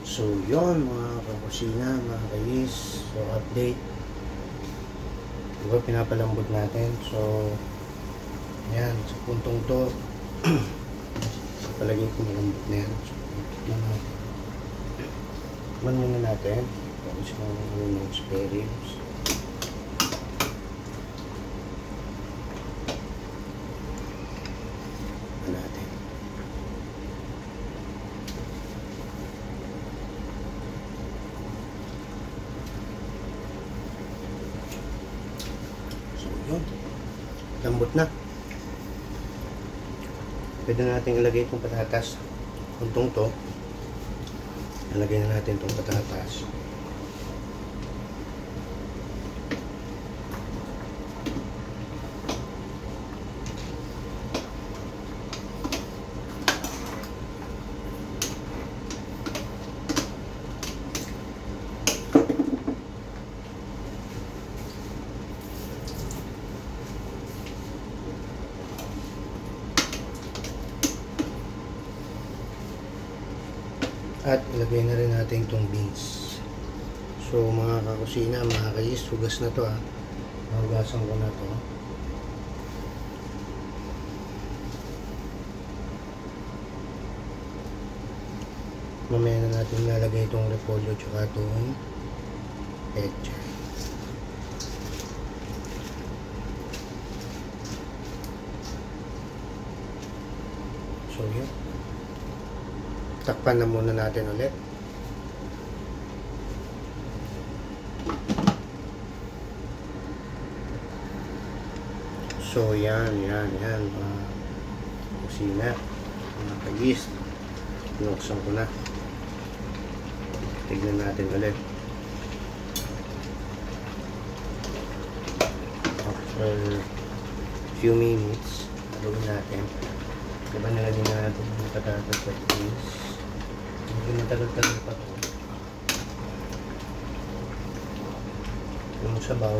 So yon mga kakusina, mga kayis. So update, diba pinapalambot natin. So yan, sa puntong to palagay ko malambot na yan. So man muna natin tapos yung experience. Natin so yun, lambot na. Pwede natin ilagay itong patatas. Puntong to, ilagay na natin itong patatas. At ilagay na rin natin itong beans. So mga kakusina, mga kayis, hugas na to ha. Hugasan ko na to. Mamaya na natin lalagay itong repolyo tsaka itong pechay. So yun. Takpan na muna natin ulit. So yan mga kusina, mga kagis. Binuksan ko na. Tignan natin ulit. After few minutes, haluin natin. Diba nalagyan na natin yung patatas at beans. Hindi matagal-tagal pa ito. Yung sabaw,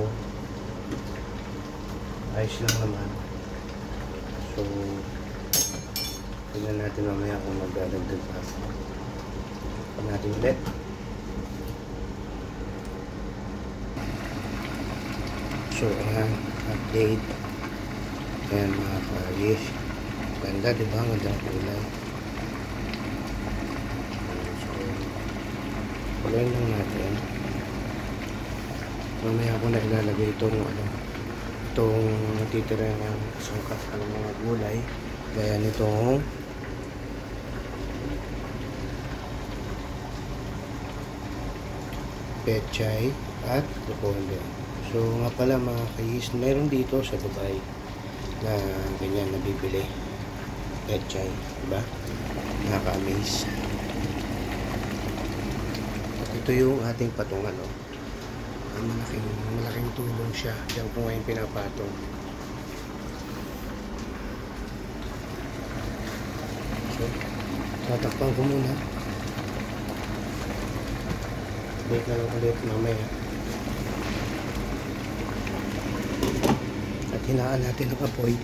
ayos lang naman. So, tignan natin mamaya kung magdadagdag pa. Tignan natin ulit. So, ayan, update. Ayan mga kayis. Ganda, diba? Gandang kulay. Pagayin lang natin. Mamaya ako na ilalagay itong natitira ng sangkap ng mga gulay. Gaya nitong pechay at repolyo. So nga pala mga kayis, mayroon dito sa Dubai na ganyan nabibili. Pechay, diba? Nakaka-amaze. Ito yung ating patungan, no? Malaking tulong siya. Diyan ko ngayon pinapatong. So, tatakpan ko muna. Bake na lang ulit mamaya. At hinaan natin ang apoy.